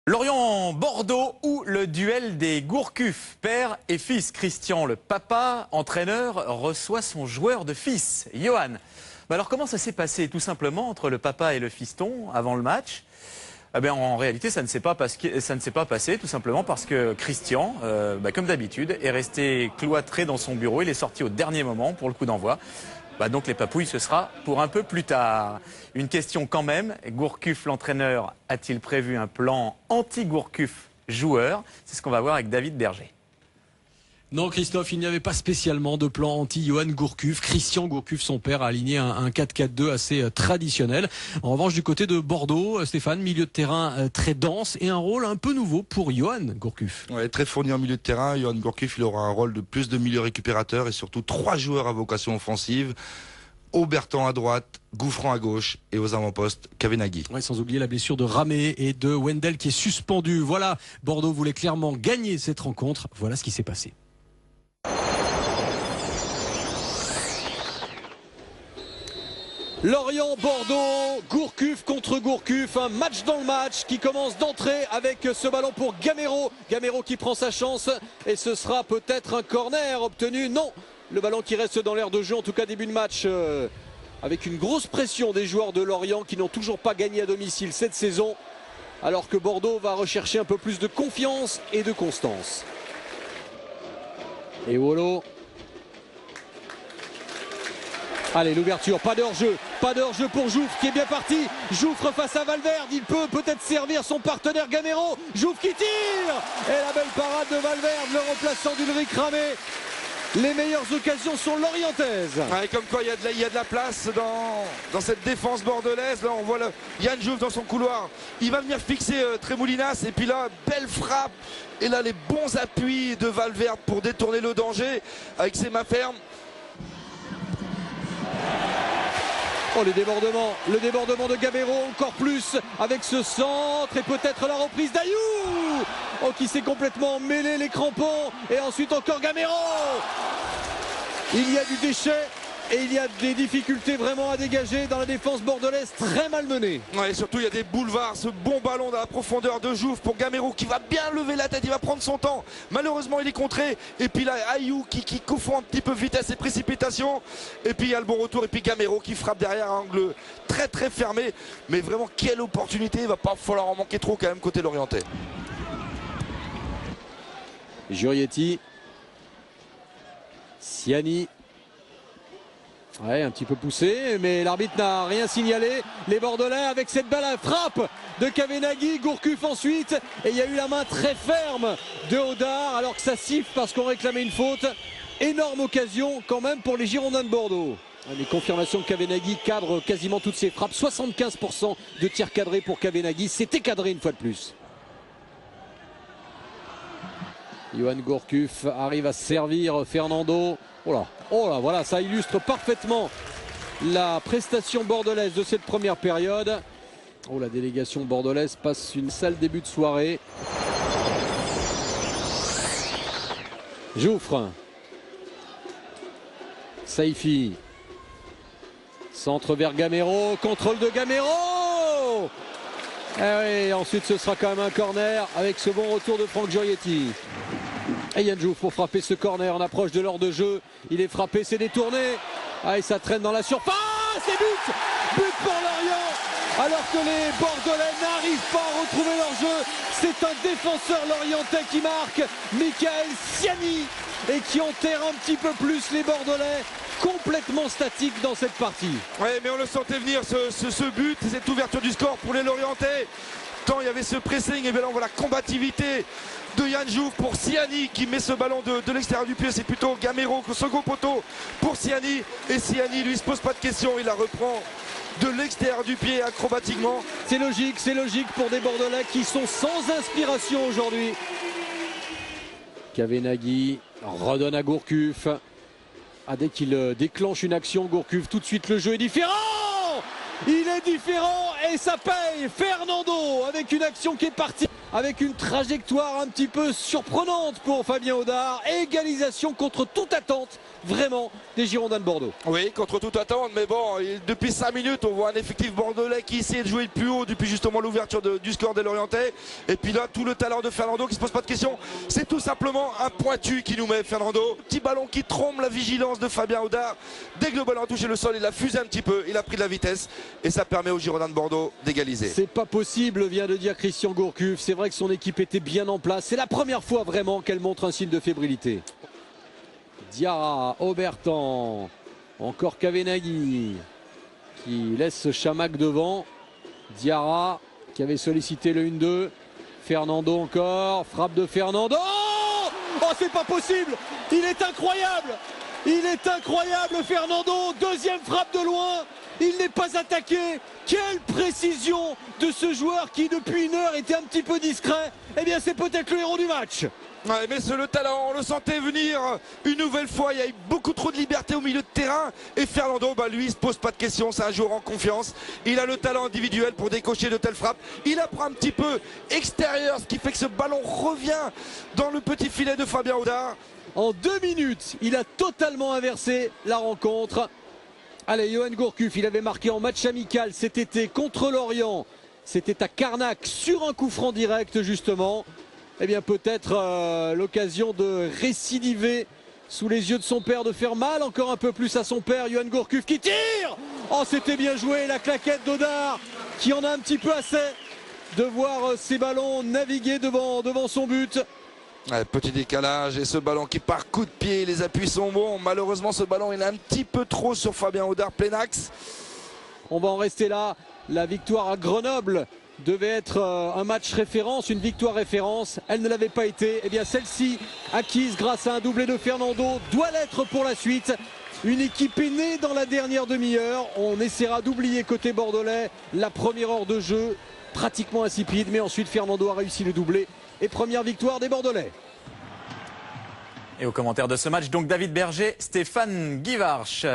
Lorient-Bordeaux ou le duel des Gourcuff, père et fils. Christian, le papa, entraîneur, reçoit son joueur de fils, Johan. Alors comment ça s'est passé tout simplement entre le papa et le fiston avant le match? En réalité, ça ne s'est pas passé tout simplement parce que Christian, comme d'habitude, est resté cloîtré dans son bureau. Il est sorti au dernier moment pour le coup d'envoi. Donc les papouilles, ce sera pour un peu plus tard. Une question quand même, Gourcuff, l'entraîneur, a-t-il prévu un plan anti-Gourcuff joueur? C'est ce qu'on va voir avec David Berger. Non Christophe, il n'y avait pas spécialement de plan anti-Johan Gourcuff. Christian Gourcuff, son père, a aligné un 4-4-2 assez traditionnel. En revanche, du côté de Bordeaux, Stéphane, milieu de terrain très dense et un rôle un peu nouveau pour Johan Gourcuff. Ouais, très fourni en milieu de terrain. Johan Gourcuff, il aura un rôle de plus de milieu récupérateur et surtout 3 joueurs à vocation offensive. Aubertan à droite, Gouffran à gauche et aux avant-postes, Kavenaghi. Ouais, sans oublier la blessure de Ramé et de Wendell qui est suspendu. Voilà, Bordeaux voulait clairement gagner cette rencontre. Voilà ce qui s'est passé. Lorient-Bordeaux, Gourcuff contre Gourcuff, un match dans le match qui commence d'entrée avec ce ballon pour Gamero. Gamero qui prend sa chance et ce sera peut-être un corner obtenu. Non, le ballon qui reste dans l'aire de jeu, en tout cas début de match avec une grosse pression des joueurs de Lorient qui n'ont toujours pas gagné à domicile cette saison. Alors que Bordeaux va rechercher un peu plus de confiance et de constance. Et Wolo. Allez, l'ouverture, pas de hors-jeu pour Jouffre qui est bien parti. Jouffre face à Valverde, il peut peut-être servir son partenaire Gamero. Jouffre qui tire. Et la belle parade de Valverde, le remplaçant d'Ulrich Ramé. Les meilleures occasions sont lorientaises. Ouais, comme quoi il y a de la place dans cette défense bordelaise. Là on voit Yann Jouffre dans son couloir. Il va venir fixer Tremoulinas. Et puis là, belle frappe. Et là les bons appuis de Valverde pour détourner le danger avec ses mains fermes. Oh, le débordement de Gamero encore plus avec ce centre et peut-être la reprise d'Ayou. Oh, qui s'est complètement mêlé les crampons et ensuite encore Gamero. Il y a du déchet et il y a des difficultés vraiment à dégager dans la défense bordelaise très mal menée. Ouais, et surtout il y a des boulevards, ce bon ballon dans la profondeur de Jouffre pour Gamero qui va bien lever la tête, il va prendre son temps. Malheureusement il est contré et puis là Ayou qui confond un petit peu vitesse et précipitation. Et puis il y a le bon retour et puis Gamero qui frappe derrière un angle très très fermé. Mais vraiment quelle opportunité, il va pas falloir en manquer trop quand même côté l'Orientais. Jurietti, Siani. Ouais, un petit peu poussé, mais l'arbitre n'a rien signalé. Les Bordelais avec cette belle frappe de Kavenaghi, Gourcuff ensuite. Et il y a eu la main très ferme de Hodard alors que ça siffle parce qu'on réclamait une faute. Énorme occasion quand même pour les Girondins de Bordeaux. Les confirmations que Kavenaghi cadre quasiment toutes ses frappes. 75% de tirs cadrés pour Kavenaghi. C'était cadré une fois de plus. Johan Gourcuff arrive à servir Fernando. Oh là, voilà, ça illustre parfaitement la prestation bordelaise de cette première période. Oh, la délégation bordelaise passe une sale début de soirée. Jouffre. Saifi. Centre vers Gamero. Contrôle de Gamero. Et oui, ensuite ce sera quand même un corner avec ce bon retour de Franck Jurietti. Et Yann Jouffre pour frapper ce corner en approche de l'heure de jeu. Il est frappé, c'est détourné. Et ça traîne dans la surface. Et but pour Lorient. Alors que les Bordelais n'arrivent pas à retrouver leur jeu. C'est un défenseur lorientais qui marque, Michael Siani. Et qui enterre un petit peu plus les Bordelais. Complètement statique dans cette partie. Ouais, mais on le sentait venir ce but, cette ouverture du score pour les Lorientais. Tant il y avait ce pressing, et bien là on voit la combativité de Yann Jouffre pour Siani qui met ce ballon de l'extérieur du pied. C'est plutôt Gamero au second poteau pour Siani. Et Siani lui se pose pas de questions, il la reprend de l'extérieur du pied acrobatiquement. C'est logique pour des Bordelais qui sont sans inspiration aujourd'hui. Kavenaghi redonne à Gourcuff. Dès qu'il déclenche une action, Gourcuff, tout de suite le jeu est différent. Il est différent et ça paye. Fernando avec une action qui est partie avec une trajectoire un petit peu surprenante pour Fabien Audard. Égalisation contre toute attente, vraiment, des Girondins de Bordeaux. Oui, contre toute attente, mais bon, depuis 5 minutes, on voit un effectif bordelais qui essaie de jouer le plus haut depuis justement l'ouverture du score de Lorientais. Et puis là, tout le talent de Fernando qui se pose pas de questions. C'est tout simplement un pointu qui nous met Fernando. Petit ballon qui trompe la vigilance de Fabien Audard. Dès que le ballon a touché le sol, il a fusé un petit peu, il a pris de la vitesse et ça permet aux Girondins de Bordeaux d'égaliser. C'est pas possible, vient de dire Christian Gourcuff. C'est vrai que son équipe était bien en place. C'est la première fois vraiment qu'elle montre un signe de fébrilité. Diarra, Aubertan, encore Kavenaghi qui laisse Chamac devant. Diarra qui avait sollicité le 1-2. Fernando encore, frappe de Fernando. Oh, c'est pas possible! Il est incroyable! Il est incroyable, Fernando! Deuxième frappe de loin. Il n'est pas attaqué. Quelle précision de ce joueur qui depuis une heure était un petit peu discret. Eh bien c'est peut-être le héros du match. Ouais, mais c'est le talent, on le sentait venir une nouvelle fois, il y a eu beaucoup trop de liberté au milieu de terrain et Fernando, lui il se pose pas de questions, c'est un joueur en confiance, il a le talent individuel pour décocher de telles frappes, il apprend un petit peu extérieur, ce qui fait que ce ballon revient dans le petit filet de Fabien Audard. En 2 minutes, il a totalement inversé la rencontre. Allez, Yoann Gourcuff, il avait marqué en match amical cet été contre Lorient, c'était à Carnac sur un coup franc direct justement. Eh bien peut-être l'occasion de récidiver sous les yeux de son père, de faire mal encore un peu plus à son père. Yoann Gourcuff qui tire. Oh, c'était bien joué, la claquette d'Audard qui en a un petit peu assez de voir ces ballons naviguer devant son but. Ouais, petit décalage et ce ballon qui par coup de pied, les appuis sont bons. Malheureusement ce ballon il est un petit peu trop sur Fabien Audard, plein axe. On va en rester là. La victoire à Grenoble devait être un match référence, une victoire référence. Elle ne l'avait pas été. Eh bien celle-ci, acquise grâce à un doublé de Fernando, doit l'être pour la suite. Une équipe est née dans la dernière demi-heure. On essaiera d'oublier côté bordelais la première heure de jeu, pratiquement insipide. Mais ensuite Fernando a réussi le doublé. Et première victoire des Bordelais. Et au commentaire de ce match, donc David Berger, Stéphane Guivarch.